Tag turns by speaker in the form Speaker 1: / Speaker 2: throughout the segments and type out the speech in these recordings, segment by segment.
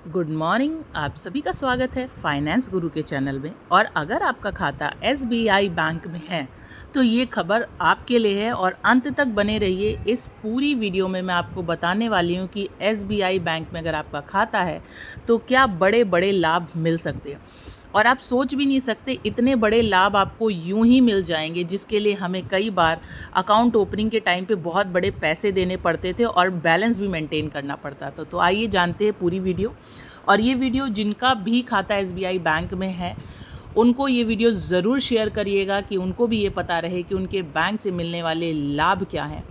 Speaker 1: Good morning. आप सभी का स्वागत है फाइनेंस गुरु के चैनल में। और अगर आपका खाता एसबीआई बैंक में है तो ये खबर आपके लिए है और अंत तक बने रहिए। इस पूरी वीडियो में मैं आपको बताने वाली हूँ कि एसबीआई बैंक में अगर आपका खाता है तो क्या बड़े बड़े लाभ मिल सकते हैं। और आप सोच भी नहीं सकते इतने बड़े लाभ आपको यूं ही मिल जाएंगे, जिसके लिए हमें कई बार अकाउंट ओपनिंग के टाइम पे बहुत बड़े पैसे देने पड़ते थे और बैलेंस भी मेंटेन करना पड़ता था। तो आइए जानते हैं पूरी वीडियो। और ये वीडियो जिनका भी खाता एसबीआई बैंक में है उनको ये वीडियो ज़रूर शेयर करिएगा कि उनको भी ये पता रहे कि उनके बैंक से मिलने वाले लाभ क्या हैं।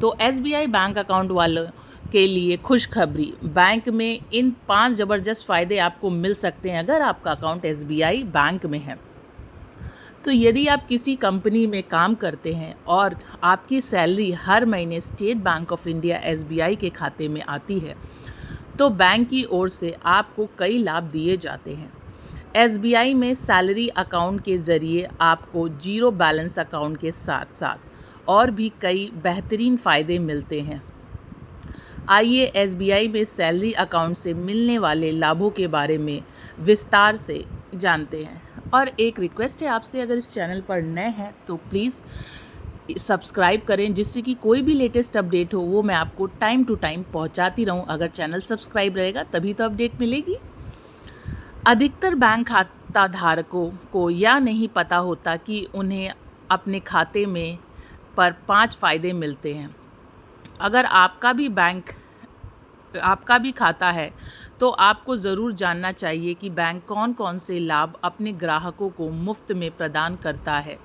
Speaker 1: तो एसबीआई बैंक अकाउंट वालों के लिए खुशखबरी, बैंक में इन 5 ज़बरदस्त फ़ायदे आपको मिल सकते हैं अगर आपका अकाउंट एसबीआई बैंक में है। तो यदि आप किसी कंपनी में काम करते हैं और आपकी सैलरी हर महीने state bank of India SBI के खाते में आती है तो बैंक की ओर से आपको कई लाभ दिए जाते हैं। एसबीआई में सैलरी अकाउंट के ज़रिए आपको जीरो बैलेंस अकाउंट के साथ साथ और भी कई बेहतरीन फ़ायदे मिलते हैं। आइए एसबीआई में सैलरी अकाउंट से मिलने वाले लाभों के बारे में विस्तार से जानते हैं। और एक रिक्वेस्ट है आपसे, अगर इस चैनल पर नए हैं तो प्लीज़ सब्सक्राइब करें, जिससे कि कोई भी लेटेस्ट अपडेट हो वो मैं आपको टाइम टू टाइम पहुंचाती रहूं। अगर चैनल सब्सक्राइब रहेगा तभी तो अपडेट मिलेगी। अधिकतर बैंक खाता धारकों को यह नहीं पता होता कि उन्हें अपने खाते में पर 5 फ़ायदे मिलते हैं। अगर आपका भी खाता है तो आपको ज़रूर जानना चाहिए कि बैंक कौन कौन से लाभ अपने ग्राहकों को मुफ्त में प्रदान करता है।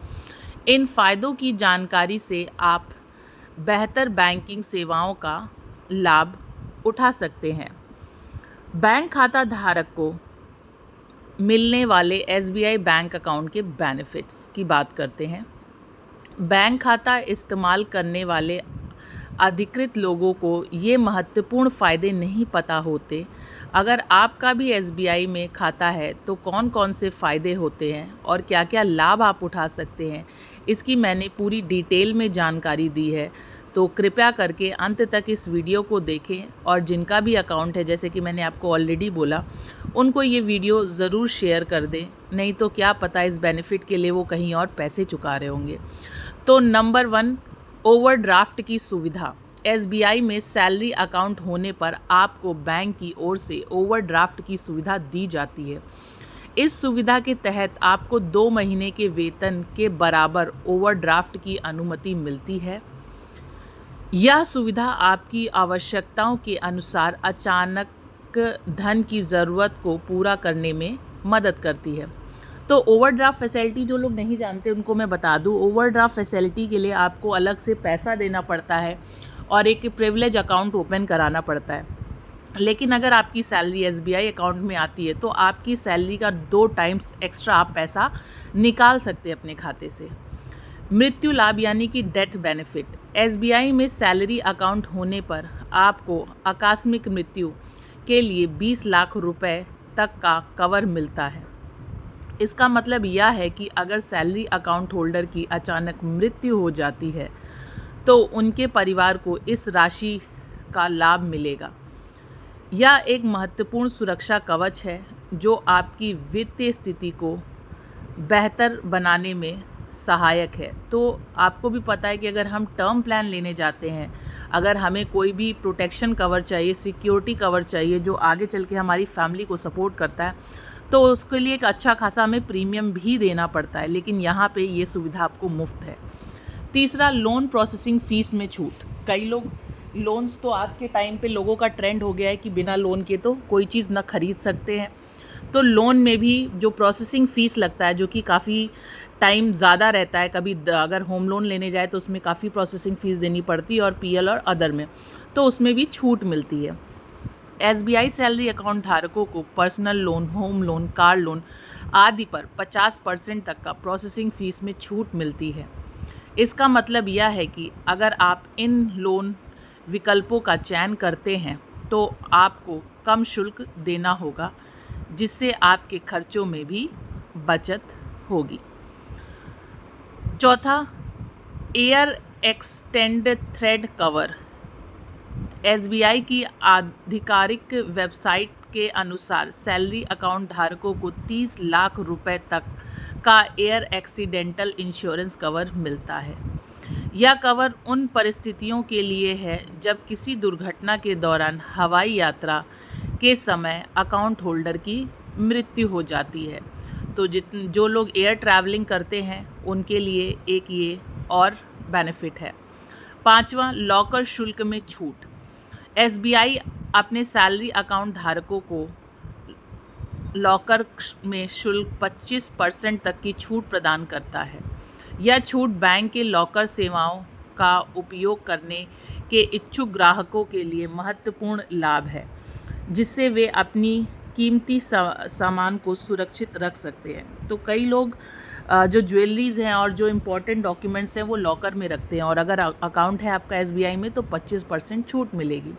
Speaker 1: इन फ़ायदों की जानकारी से आप बेहतर बैंकिंग सेवाओं का लाभ उठा सकते हैं। बैंक खाता धारक को मिलने वाले एसबीआई बैंक अकाउंट के बेनिफिट्स की बात करते हैं। बैंक खाता इस्तेमाल करने वाले अधिकृत लोगों को ये महत्वपूर्ण फ़ायदे नहीं पता होते। अगर आपका भी एसबीआई में खाता है तो कौन कौन से फ़ायदे होते हैं और क्या क्या लाभ आप उठा सकते हैं, इसकी मैंने पूरी डिटेल में जानकारी दी है। तो कृपया करके अंत तक इस वीडियो को देखें और जिनका भी अकाउंट है, जैसे कि मैंने आपको ऑलरेडी बोला, उनको ये वीडियो ज़रूर शेयर कर दें, नहीं तो क्या पता इस बेनिफिट के लिए वो कहीं और पैसे चुका रहे होंगे। तो नंबर 1, ओवरड्राफ्ट की सुविधा। एसबीआई में सैलरी अकाउंट होने पर आपको बैंक की ओर से ओवरड्राफ्ट की सुविधा दी जाती है। इस सुविधा के तहत आपको 2 महीने के वेतन के बराबर ओवरड्राफ्ट की अनुमति मिलती है। यह सुविधा आपकी आवश्यकताओं के अनुसार अचानक धन की ज़रूरत को पूरा करने में मदद करती है। तो ओवरड्राफ्ट फैसिलिटी जो लोग नहीं जानते उनको मैं बता दूं, ओवरड्राफ्ट फैसिलिटी के लिए आपको अलग से पैसा देना पड़ता है और एक प्रिविलेज अकाउंट ओपन कराना पड़ता है। लेकिन अगर आपकी सैलरी एसबीआई अकाउंट में आती है तो आपकी सैलरी का 2 टाइम्स एक्स्ट्रा आप पैसा निकाल सकते हैं अपने खाते से। मृत्यु लाभ यानी कि डेथ बेनिफिट। एसबीआई में सैलरी अकाउंट होने पर आपको आकस्मिक मृत्यु के लिए 20 लाख रुपए तक का कवर मिलता है। इसका मतलब यह है कि अगर सैलरी अकाउंट होल्डर की अचानक मृत्यु हो जाती है तो उनके परिवार को इस राशि का लाभ मिलेगा। यह एक महत्वपूर्ण सुरक्षा कवच है जो आपकी वित्तीय स्थिति को बेहतर बनाने में सहायक है। तो आपको भी पता है कि अगर हम टर्म प्लान लेने जाते हैं, अगर हमें कोई भी प्रोटेक्शन कवर चाहिए, सिक्योरिटी कवर चाहिए जो आगे चल के हमारी फैमिली को सपोर्ट करता है, तो उसके लिए एक अच्छा खासा हमें प्रीमियम भी देना पड़ता है। लेकिन यहाँ पे ये सुविधा आपको मुफ्त है। तीसरा, लोन प्रोसेसिंग फ़ीस में छूट। कई लोग लोन्स, तो आज के टाइम पे लोगों का ट्रेंड हो गया है कि बिना लोन के तो कोई चीज़ ना खरीद सकते हैं। तो लोन में भी जो प्रोसेसिंग फ़ीस लगता है, जो कि काफ़ी टाइम ज़्यादा रहता है, कभी अगर होम लोन लेने जाए तो उसमें काफ़ी प्रोसेसिंग फ़ीस देनी पड़ती है और पीएल और अदर में, तो उसमें भी छूट मिलती है। एसबीआई सैलरी अकाउंट धारकों को personal loan, home loan, car loan आदि पर 50% तक का प्रोसेसिंग फ़ीस में छूट मिलती है। इसका मतलब यह है कि अगर आप इन लोन विकल्पों का चयन करते हैं तो आपको कम शुल्क देना होगा, जिससे आपके खर्चों में भी बचत होगी। चौथा, air extend thread cover. SBI की आधिकारिक वेबसाइट के अनुसार सैलरी अकाउंट धारकों को 30 लाख रुपए तक का एयर एक्सीडेंटल इंश्योरेंस कवर मिलता है। यह कवर उन परिस्थितियों के लिए है जब किसी दुर्घटना के दौरान हवाई यात्रा के समय अकाउंट होल्डर की मृत्यु हो जाती है। तो जो लोग एयर ट्रैवलिंग करते हैं उनके लिए एक ये और बेनिफिट है। 5वां, लॉकर शुल्क में छूट। एसबीआई अपने सैलरी अकाउंट धारकों को लॉकर में शुल्क 25% तक की छूट प्रदान करता है। यह छूट बैंक के लॉकर सेवाओं का उपयोग करने के इच्छुक ग्राहकों के लिए महत्वपूर्ण लाभ है, जिससे वे अपनी कीमती सामान को सुरक्षित रख सकते हैं। तो कई लोग जो ज्वेलरीज़ हैं और जो इम्पोर्टेंट डॉक्यूमेंट्स हैं वो लॉकर में रखते हैं, और अगर अकाउंट है आपका एसबीआई में तो 25% छूट मिलेगी।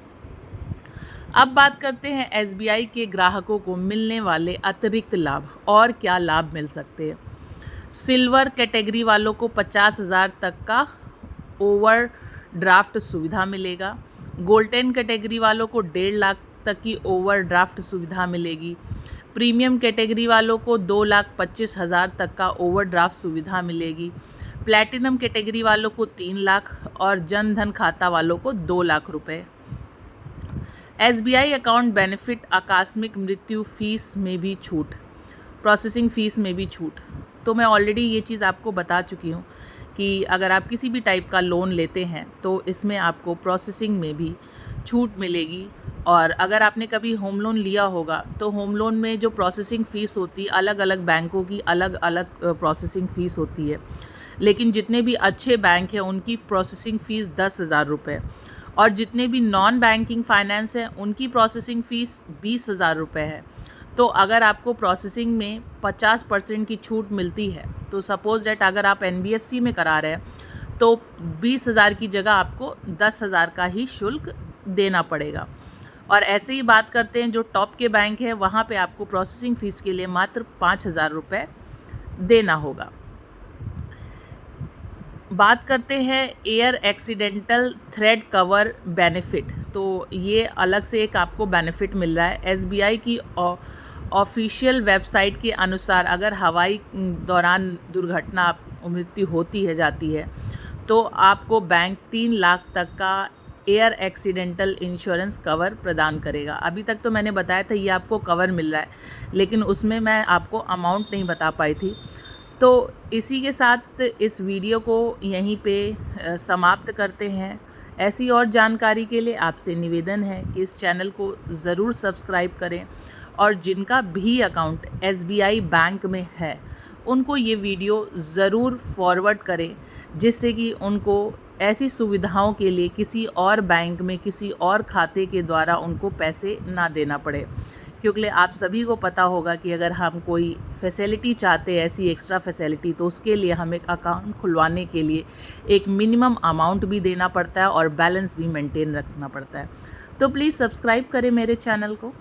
Speaker 1: अब बात करते हैं एसबीआई के ग्राहकों को मिलने वाले अतिरिक्त लाभ और क्या लाभ मिल सकते हैं। सिल्वर कैटेगरी वालों को 50,000 तक का ओवरड्राफ्ट सुविधा मिलेगा। गोल्डन कैटेगरी वालों को 1.5 लाख तक की ओवरड्राफ्ट सुविधा मिलेगी। प्रीमियम कैटेगरी वालों को 2,25,000 तक का ओवरड्राफ्ट सुविधा मिलेगी। प्लैटिनम कैटेगरी वालों को 3 लाख और जन धन खाता वालों को 2 लाख रुपए। एसबीआई अकाउंट बेनिफिट, आकस्मिक मृत्यु फीस में भी छूट, प्रोसेसिंग फ़ीस में भी छूट। तो मैं ऑलरेडी ये चीज़ आपको बता चुकी हूँ कि अगर आप किसी भी टाइप का लोन लेते हैं तो इसमें आपको प्रोसेसिंग में भी छूट मिलेगी। और अगर आपने कभी होम लोन लिया होगा तो होम लोन में जो प्रोसेसिंग फ़ीस होती है, अलग अलग बैंकों की अलग अलग प्रोसेसिंग फ़ीस होती है, लेकिन जितने भी अच्छे बैंक हैं उनकी प्रोसेसिंग फ़ीस 10,000 रुपये, और जितने भी नॉन बैंकिंग फाइनेंस हैं उनकी प्रोसेसिंग फ़ीस 20,000 रुपये है। तो अगर आपको प्रोसेसिंग में 50% की छूट मिलती है, तो सपोज़ दैट अगर आप एनबीएफसी में करा रहे हैं तो 20,000 की जगह आपको 10,000 का ही शुल्क देना पड़ेगा। और ऐसे ही बात करते हैं जो टॉप के बैंक हैं, वहाँ पे आपको प्रोसेसिंग फ़ीस के लिए मात्र 5,000 रुपये देना होगा। बात करते हैं air accidental thread cover benefit. तो ये अलग से एक आपको बेनिफिट मिल रहा है। एसबीआई की ऑफिशियल वेबसाइट के अनुसार अगर हवाई दौरान दुर्घटना मृत्यु होती है जाती है तो आपको बैंक 3 लाख तक का एयर एक्सीडेंटल इंश्योरेंस कवर प्रदान करेगा। अभी तक तो मैंने बताया था ये आपको कवर मिल रहा है, लेकिन उसमें मैं आपको अमाउंट नहीं बता पाई थी। तो इसी के साथ इस वीडियो को यहीं पे समाप्त करते हैं। ऐसी और जानकारी के लिए आपसे निवेदन है कि इस चैनल को ज़रूर सब्सक्राइब करें, और जिनका भी अकाउंट एसबीआई बैंक में है उनको ये वीडियो ज़रूर फॉरवर्ड करें, जिससे कि उनको ऐसी सुविधाओं के लिए किसी और बैंक में किसी और खाते के द्वारा उनको पैसे ना देना पड़े। क्योंकि आप सभी को पता होगा कि अगर हम कोई फैसिलिटी चाहते हैं, ऐसी एक्स्ट्रा फैसिलिटी, तो उसके लिए हमें एक अकाउंट खुलवाने के लिए एक मिनिमम अमाउंट भी देना पड़ता है और बैलेंस भी मेंटेन रखना पड़ता है। तो प्लीज़ सब्सक्राइब करें मेरे चैनल को।